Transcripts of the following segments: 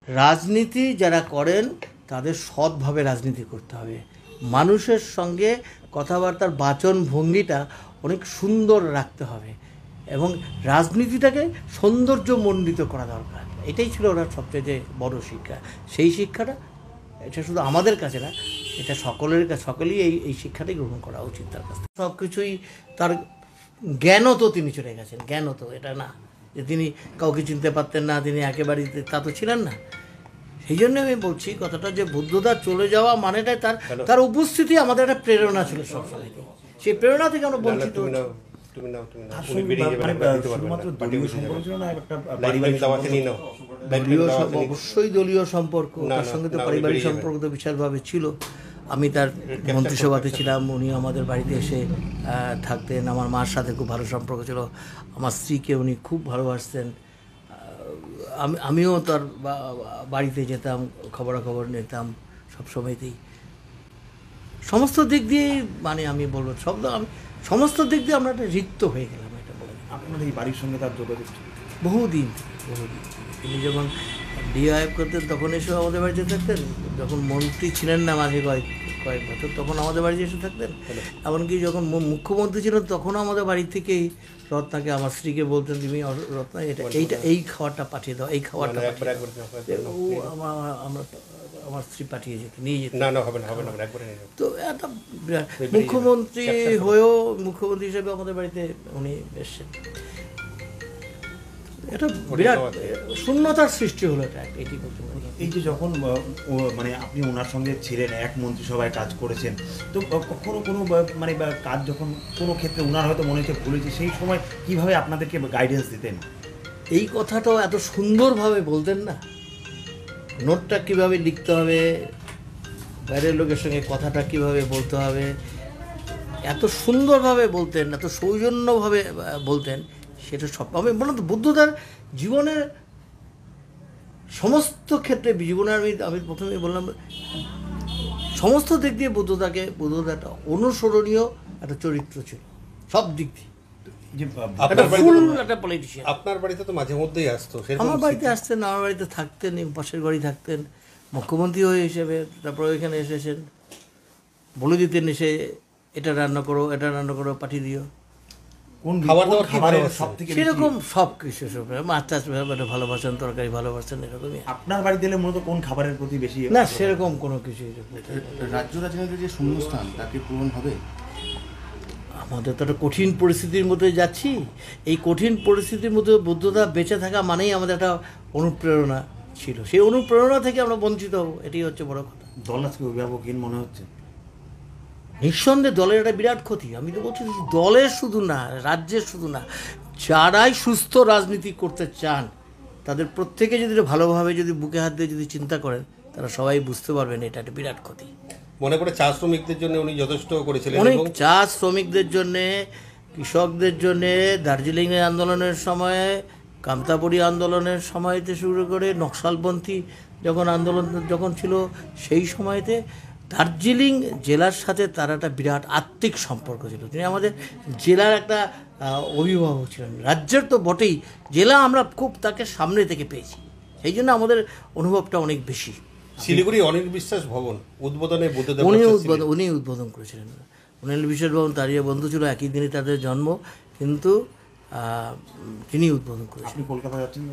রাজনীতি যারা করেন তাদের সৎভাবে রাজনীতি করতে হবে, মানুষের সঙ্গে কথাবার্তার বাচন ভঙ্গিটা অনেক সুন্দর রাখতে হবে এবং রাজনীতিটাকে সৌন্দর্যমণ্ডিত করা দরকার। এটাই ছিল ওনার সবচেয়ে বড় শিক্ষা। সেই শিক্ষাটা এটা শুধু আমাদের কাছে না, এটা সকলের কাছে, সকলেই এই শিক্ষাটাই গ্রহণ করা উচিত তার কাছ থেকে। সব কিছুই তার জ্ঞানও তো তিনি চলে গেছেন, জ্ঞানও তো এটা না যে তিনি কাউকে চিনতে পারতেন না, তিনি একেবারেই তা তো ছিলেন না। সেই জন্য আমি বলছি কথাটা যে বুদ্ধদা চলে যাওয়া মানেটাই তার উপস্থিতি আমাদের একটা প্রেরণা ছিল সবসময়। সেই প্রেরণা থেকে আমরা বঞ্চিত। অবশ্যই দলীয় সম্পর্ক, তার সঙ্গে তো পারিবারিক সম্পর্ক তো বিশালভাবে ছিল। আমি তার মন্ত্রিসভাতে ছিলাম, উনি আমাদের বাড়িতে এসে থাকতেন, আমার মার সাথে খুব ভালো সম্পর্ক ছিল, আমার স্ত্রীকে উনি খুব ভালোবাসতেন। আমিও তার বাড়িতে যেতাম, খবরাখবর নিতাম সবসময়তেই। সমস্ত দিক দিয়েই মানে আমি বলবো আমি সমস্ত দিক দিয়ে আমরা একটা রিক্ত হয়ে গেলাম। এটা বলে আপনার এই বাড়ির সঙ্গে তার যোগাযোগ বহুদিন তিনি যখন ডিআইএফ করতেন তখন এসে আমাদের বাড়িতে থাকতেন, যখন মন্ত্রী ছিলেন না মাঝে কয়েক বছর তখন আমাদের বাড়িতে এসে থাকতেন। এমনকি যখন মুখ্যমন্ত্রী ছিলেন তখনও আমাদের বাড়ি থেকেই রত্নাকে, আমার স্ত্রীকে বলতেন তুমি রত্না এই খাবারটা পাঠিয়ে দাও, এই খাবারটা ও আমার স্ত্রী পাঠিয়ে যেত, নিয়ে যেত। তো একটা মুখ্যমন্ত্রী হয়েও মুখ্যমন্ত্রী হিসেবে আমাদের বাড়িতে উনি এসছেন। এটা বিরাট শূন্যতার সৃষ্টি হলো। এটা এটি বলতে পারি। এই যে যখন মানে আপনি ওনার সঙ্গে ছিলেন, এক মন্ত্রিসভায় কাজ করেছেন, তো কখনো কোনো মানে কাজ যখন কোনো ক্ষেত্রে ওনার হয়তো মনে হচ্ছে ভুলেছে, সেই সময় কীভাবে আপনাদেরকে গাইডেন্স দিতেন? এই কথাটাও এত সুন্দরভাবে বলতেন না, নোটটা কীভাবে লিখতে হবে, বাইরের লোকের সঙ্গে কথাটা কীভাবে বলতে হবে, এত সুন্দরভাবে বলতেন, এত সৌজন্যভাবে বলতেন। সেটা সব আমি বললাম তো বুদ্ধদার জীবনের সমস্ত ক্ষেত্রে, জীবনের আমি প্রথমেই বললাম সমস্ত দিক দিয়ে বুদ্ধদা একটা অনুসরণীয় একটা চরিত্র ছিল, সব দিক দিয়ে। একটা পলিটিশিয়ান। আপনার বাড়িতে তো মাঝে মধ্যেই আসতো? আমার বাড়িতে আসতেন, আমার বাড়িতে থাকতেন, পাশের বাড়ি থাকতেন, মুখ্যমন্ত্রী হয়ে হিসেবে। তারপরে এখানে এসেছেন, বলে দিতেন এসে এটা রান্না করো, এটা রান্না করো, পাঠিয়ে দিও। সেরকম সব কিছু, মাছ চাষ ভালোবাসেন, তরকারি ভালোবাসেন, এরকমই। আপনার বাড়িতে এলে মূলত কোন খাবারের প্রতি বেশি? না সেরকম কোনো কিছু। রাজ্য রাজনীতির যে শূন্যস্থান তাকে পূরণ হবে? আমাদের তো একটা কঠিন পরিস্থিতির মধ্যে যাচ্ছি। এই কঠিন পরিস্থিতির মধ্যে বুদ্ধদা বেঁচে থাকা মানেই আমাদের একটা অনুপ্রেরণা ছিল। সেই অনুপ্রেরণা থেকে আমরা বঞ্চিত হব, এটাই হচ্ছে বড় কথা। দল আজকে অভিভাবকহীন মনে হচ্ছে? নিঃসন্দেহে দলের একটা বিরাট ক্ষতি। আমি তো বলছি দলের শুধু না, রাজ্যের শুধু না, যারাই সুস্থ রাজনীতি করতে চান তাদের প্রত্যেকে যদি ভালোভাবে যদি বুকে হাত দিয়ে যদি চিন্তা করেন, তারা সবাই বুঝতে পারবেন এটা একটা বিরাট ক্ষতি। মনে করে চা শ্রমিকদের জন্য উনি যথেষ্ট করেছিলেন, অনেক চা শ্রমিকদের জন্যে, কৃষকদের জন্যে, দার্জিলিংয়ের আন্দোলনের সময়ে, কামতাপুরী আন্দোলনের সময়তে শুরু করে নকশালপন্থী আন্দোলন যখন ছিল সেই সময়তে দার্জিলিং জেলার সাথে তার একটা বিরাট আত্মিক সম্পর্ক ছিল। তিনি আমাদের জেলার একটা অভিভাবক ছিলেন, রাজ্যের তো বটেই, জেলা আমরা খুব তাকে সামনে থেকে পেয়েছি, সেই জন্য আমাদের অনুভবটা অনেক বেশি। শিলিগুড়ি অনিল বিশ্বাস ভবন উদ্বোধনে উনি উদ্বোধন করেছিলেন। অনিল বিশ্বাস ভবন তারই বন্ধু ছিল, একই দিনে তাদের জন্ম, কিন্তু তিনি উদ্বোধন করেছেন। আপনি কলকাতা যাচ্ছেন?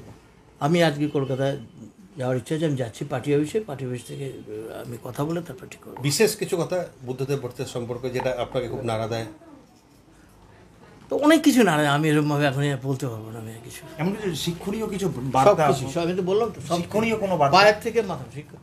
আমি আজকে কলকাতায় যাওয়ার ইচ্ছা আছে, আমি যাচ্ছি পার্টি অফিসে, পার্টি অফিস থেকে আমি কথা বলে তারপর ঠিক করব। বিশেষ কিছু কথা বুদ্ধদেব ভট্টাচার্য সম্পর্কে যেটা আপনাকে খুব নাড়া দেয়? তো অনেক কিছু নাড়া, আমি এরকমভাবে এখন বলতে পারবো না। আমি কিছু এমন কিছু শিক্ষণীয় কিছু আমি তো বললাম তো শিক্ষণীয় কোনো বাইরে থেকে মাথা শিক্ষা